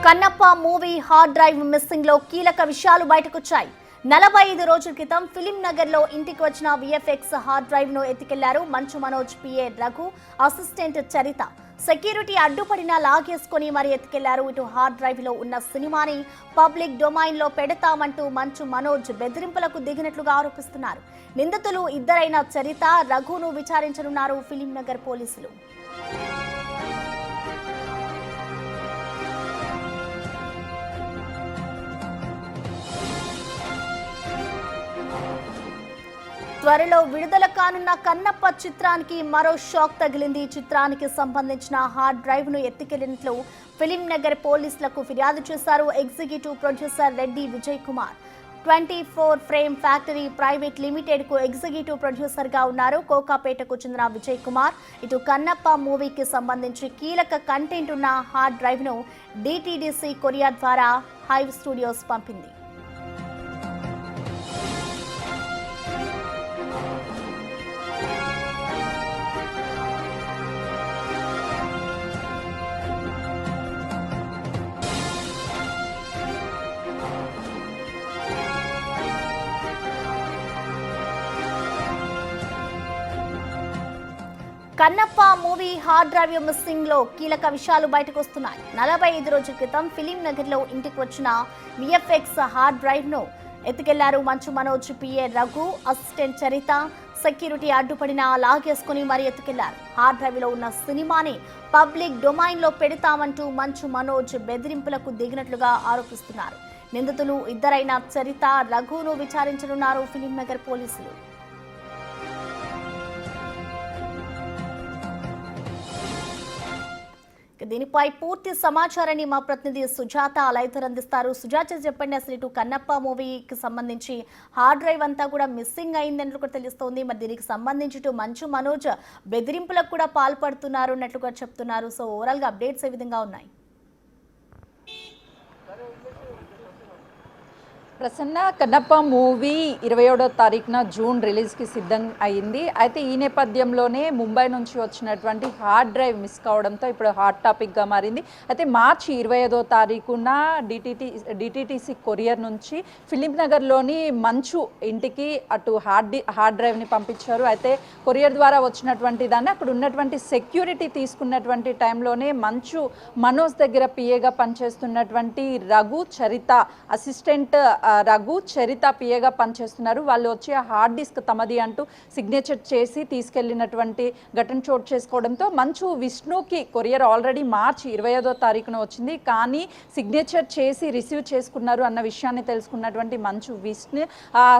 Kannappa movie hard drive missing లో కీలక విషయాలు బయటకొచ్చాయి. 45 రోజుల క్రితం ఫిలిం నగర్ లో ఇంటికి వచ్చిన విఎఫ్ఎక్స్ హార్డ్ డ్రైవ్ ను ఎత్తుకెళ్లారు మంచు మనోజ్, పిఏ రఘు, అసిస్టెంట్ చరిత. సెక్యూరిటీ అడ్డుపడినా లాగేసుకుని మరి ఎత్తుకెళ్లారు. ఇటు హార్డ్ డ్రైవ్ లో ఉన్న సినిమాని పబ్లిక్ డొమైన్ లో పెడతామంటూ మంచు మనోజ్ బెదిరింపులకు దిగినట్లుగా ఆరోపిస్తున్నారు. నిందితులు ఇద్దరైన చరిత, రఘును విచారించనున్నారు ఫిలిం నగర్ పోలీసులు. త్వరలో విడుదల కానున్న కన్నప్ప చిత్రానికి మరో షాక్ తగిలింది. చిత్రానికి సంబంధించిన హార్డ్ డ్రైవ్ ను ఎత్తుకెళ్లినట్లు ఫిలిం నగర్ పోలీసులకు ఫిర్యాదు చేశారు executive producer Reddy Vijay Kumar. 24 frame factory private limited కు ఎగ్జిక్యూటివ్ ప్రొడ్యూసర్ గా ఉన్నారు. కోకాపేటకు చెందిన విజయ్ కుమార్ ఇటు కన్నప్ప మూవీకి సంబంధించి కీలక కంటెంట్ ఉన్న హార్డ్ డ్రైవ్ ను డిటిడిసి కొరియర్ ద్వారా హైవ్ స్టూడియోస్ పంపింది. Kannappa movie hard drive missing లో కీలక విషయాలు బయటకు వస్తున్నాయి. 45 రోజుల క్రితం ఫిలిం నగర్ లో ఇంటికి వచ్చిన విఎఫ్ఎక్స్ హార్డ్ డ్రైవ్ ను ఎత్తుకెళ్లారు మంచు మనోజ్, పిఏ రఘు, అసిస్టెంట్ చరిత. సెక్యూరిటీ అడ్డుపడినా లాగేసుకుని మరి ఎత్తుకెళ్లారు. హార్డ్ డ్రైవ్ లో ఉన్న సినిమాని పబ్లిక్ డొమైన్ లో పెడతామంటూ మంచు మనోజ్ బెదిరింపులకు దిగినట్లుగా ఆరోపిస్తున్నారు. నిందితులు ఇద్దరైన చరిత, రఘును విచారించనున్నారు ఫిలిం నగర్ పోలీసులు. దీనిపై పూర్తి సమాచారాన్ని మా ప్రతినిధి సుజాత లైవ్ అందిస్తారు. సుజాత చెప్పండి, అసలు ఇటు కన్నప్ప మూవీకి సంబంధించి హార్డ్ డ్రైవ్ అంతా కూడా మిస్సింగ్ అయిందని కూడా తెలుస్తోంది. మరి దీనికి సంబంధించి ఇటు మంచు మనోజ్ బెదిరింపులకు కూడా పాల్పడుతున్నారు అన్నట్లుగా చెప్తున్నారు. సో ఓవరాల్ గా అప్డేట్స్ ఏ విధంగా ఉన్నాయి? ప్రసన్న, కన్నప్ప మూవీ 27వ తారీఖున జూన్ రిలీజ్కి సిద్ధం అయింది. అయితే ఈ నేపథ్యంలోనే ముంబై నుంచి వచ్చినటువంటి హార్డ్ డ్రైవ్ మిస్ కావడంతో ఇప్పుడు హాట్ టాపిక్గా మారింది. అయితే మార్చి 25వ తారీఖున డిటిటిసి కొరియర్ నుంచి ఫిలిం నగర్లోని మంచు ఇంటికి అటు హార్డ్ డ్రైవ్ని పంపించారు. అయితే కొరియర్ ద్వారా వచ్చినటువంటి దాన్ని అక్కడ ఉన్నటువంటి సెక్యూరిటీ తీసుకున్నటువంటి టైంలోనే మంచు మనోజ్ దగ్గర పిఏగా పనిచేస్తున్నటువంటి రఘు, చరిత, అసిస్టెంట్ రఘు, చరిత పిఏగా పనిచేస్తున్నారు. వాళ్ళు వచ్చి ఆ హార్డ్ డిస్క్ తమది అంటూ సిగ్నేచర్ చేసి తీసుకెళ్లినటువంటి ఘటన చోటు చేసుకోవడంతో మంచు విష్ణుకి కొరియర్ ఆల్రెడీ మార్చి 25వ తారీఖున వచ్చింది, కానీ సిగ్నేచర్ చేసి రిసీవ్ చేసుకున్నారు అన్న విషయాన్ని తెలుసుకున్నటువంటి మంచు విష్ణు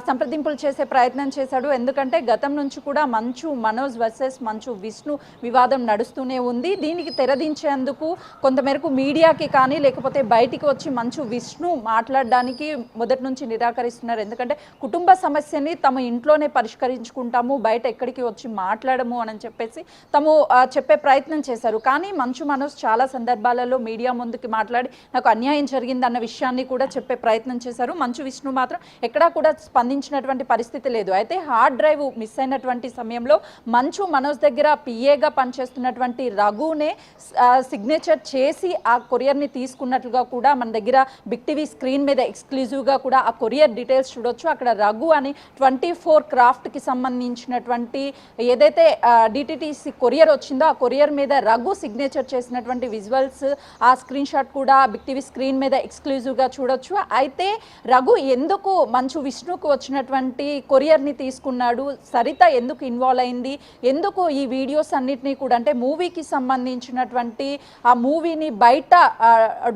సంప్రదింపులు చేసే ప్రయత్నం చేశాడు. ఎందుకంటే గతం నుంచి కూడా మంచు మనోజ్ వర్సెస్ మంచు విష్ణు వివాదం నడుస్తూనే ఉంది. దీనికి తెరదించేందుకు కొంతమేరకు మీడియాకి కానీ లేకపోతే బయటికి వచ్చి మంచు విష్ణు మాట్లాడడానికి మొదటి నుంచి నిరాకరిస్తున్నారు. ఎందుకంటే కుటుంబ సమస్యని తమ ఇంట్లోనే పరిష్కరించుకుంటాము, బయట ఎక్కడికి వచ్చి మాట్లాడము అని చెప్పేసి తాము చెప్పే ప్రయత్నం చేశారు. కానీ మంచు మనోజ్ చాలా సందర్భాలలో మీడియా ముందుకి మాట్లాడి నాకు అన్యాయం జరిగిందన్న విషయాన్ని కూడా చెప్పే ప్రయత్నం చేశారు. మంచు విష్ణు మాత్రం ఎక్కడా కూడా స్పందించినటువంటి పరిస్థితి లేదు. అయితే హార్డ్ డ్రైవ్ మిస్ అయినటువంటి సమయంలో మంచు మనోజ్ దగ్గర పిఏగా పనిచేస్తున్నటువంటి రఘునే సిగ్నేచర్ చేసి ఆ కొరియర్ని తీసుకున్నట్లుగా కూడా మన దగ్గర బిగ్ టీవీ స్క్రీన్ మీద ఎక్స్క్లూజివ్గా కూడా ఆ కొరియర్ డీటెయిల్స్ చూడొచ్చు. అక్కడ రఘు అని 24 క్రాఫ్ట్కి సంబంధించినటువంటి ఏదైతే డిటిటిసి కొరియర్ వచ్చిందో ఆ కొరియర్ మీద రఘు సిగ్నేచర్ చేసినటువంటి విజువల్స్, ఆ స్క్రీన్ షాట్ కూడా బిగ్ టీవీ స్క్రీన్ మీద ఎక్స్క్లూజివ్గా చూడొచ్చు. అయితే రఘు ఎందుకు మంచు విష్ణుకు వచ్చినటువంటి కొరియర్ని తీసుకున్నాడు, సరిత ఎందుకు ఇన్వాల్వ్ అయింది, ఎందుకు ఈ వీడియోస్ అన్నిటినీ కూడా అంటే మూవీకి సంబంధించినటువంటి ఆ మూవీని బయట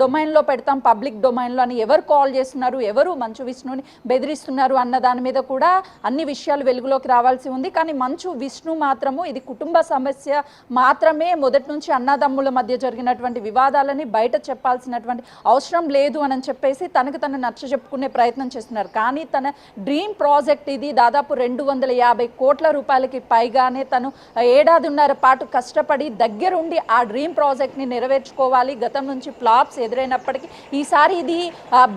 డొమైన్లో పెడతాం, పబ్లిక్ డొమైన్లో అని ఎవరు కాల్ చేస్తున్నారు, ఎవరు మంచు విష్ణుని బెదిరిస్తున్నారు అన్న దాని మీద కూడా అన్ని విషయాలు వెలుగులోకి రావాల్సి ఉంది. కానీ మంచు విష్ణు మాత్రము ఇది కుటుంబ సమస్య మాత్రమే, మొదటి నుంచి అన్నదమ్ముల మధ్య జరిగినటువంటి వివాదాలని బయట చెప్పాల్సినటువంటి అవసరం లేదు అని చెప్పేసి తనకు తను నచ్చ చెప్పుకునే ప్రయత్నం చేస్తున్నారు. కానీ తన డ్రీమ్ ప్రాజెక్ట్ ఇది, దాదాపు 250 కోట్ల రూపాయలకి పైగానే తను 1.5 పాటు కష్టపడి దగ్గరుండి ఆ డ్రీమ్ ప్రాజెక్ట్ని నెరవేర్చుకోవాలి. గతం నుంచి ఫ్లాప్స్ ఎదురైనప్పటికీ ఈసారి ఇది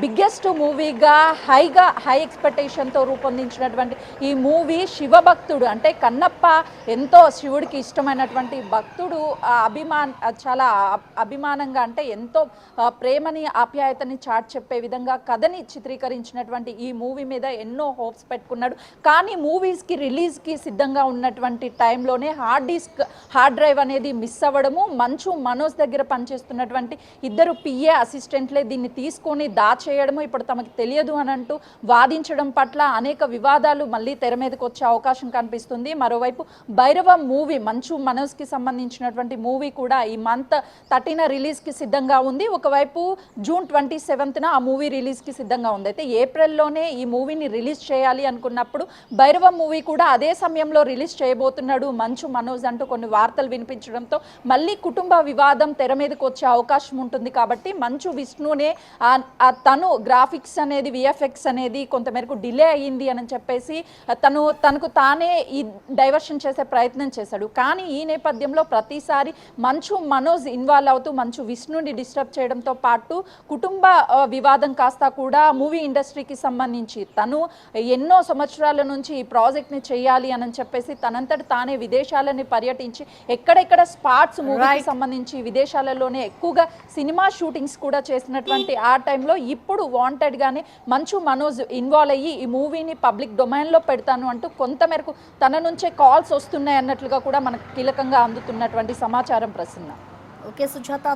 బిగ్గెస్ట్ మూవీగా హై ఎక్స్పెక్టేషన్తో రూపొందించినటువంటి ఈ మూవీ శివభక్తుడు అంటే కన్నప్ప ఎంతో శివుడికి ఇష్టమైనటువంటి భక్తుడు చాలా అభిమానంగా అంటే ఎంతో ప్రేమని ఆప్యాయతని చాటి చెప్పే విధంగా కథని చిత్రీకరించినటువంటి ఈ మూవీ మీద ఎన్నో హోప్స్ పెట్టుకున్నాడు. కానీ మూవీస్కి రిలీజ్కి సిద్ధంగా ఉన్నటువంటి టైంలోనే హార్డ్ డ్రైవ్ అనేది మిస్ అవ్వడము, మంచు మనోజ్ దగ్గర పనిచేస్తున్నటువంటి ఇద్దరు పిఏ అసిస్టెంట్లే దీన్ని తీసుకొని దాచేయడము, ఇప్పుడు తమకు తెలియదు అని అంటూ వాదించడం పట్ల అనేక వివాదాలు మళ్ళీ తెర మీదకి వచ్చే అవకాశం కనిపిస్తుంది. మరోవైపు భైరవ మూవీ మంచు మనోజ్కి సంబంధించినటువంటి మూవీ కూడా ఈ మంత్ 13న రిలీజ్కి సిద్ధంగా ఉంది. ఒకవైపు జూన్ 27న ఆ మూవీ రిలీజ్కి సిద్ధంగా ఉంది. అయితే ఏప్రిల్లోనే ఈ మూవీని రిలీజ్ చేయాలి అనుకున్నప్పుడు భైరవ మూవీ కూడా అదే సమయంలో రిలీజ్ చేయబోతున్నాడు మంచు మనోజ్ అంటూ కొన్ని వార్తలు వినిపించడంతో మళ్ళీ కుటుంబ వివాదం తెర మీదకి వచ్చే అవకాశం ఉంటుంది. కాబట్టి మంచు విష్ణునే తను గ్రాఫిక్స్ అనేది విఎఫ్ఎక్స్ అనేది కొంతమేరకు డిలే అయ్యింది అని చెప్పేసి తనకు తానే ఈ డైవర్షన్ చేసే ప్రయత్నం చేశాడు. కానీ ఈ నేపథ్యంలో ప్రతిసారి మంచు మనోజ్ ఇన్వాల్వ్ అవుతూ మంచు విష్ణుని డిస్టర్బ్ చేయడంతో పాటు కుటుంబ వివాదం కాస్త కూడా మూవీ ఇండస్ట్రీకి సంబంధించి తను ఎన్నో సంవత్సరాల నుంచి ఈ ప్రాజెక్ట్ని చేయాలి అని చెప్పేసి తనంతట తానే విదేశాలని పర్యటించి ఎక్కడెక్కడ స్పాట్స్ మూవీకి సంబంధించి విదేశాలలోనే ఎక్కువగా సినిమా షూటింగ్స్ కూడా చేసినటువంటి ఆ టైంలో ఇప్పుడు వాంటెడ్గానే మంచు మనోజ్ ఇన్వాల్వ్ అయ్యి ఈ మూవీని పబ్లిక్ డొమైన్లో పెడతాను అంటూ కొంతమేరకు తన నుంచే కాల్స్ వస్తున్నాయి అన్నట్లుగా కూడా మనకు కీలకంగా అందుతున్నటువంటి సమాచారం ప్రసన్న. ఓకే సుజాత.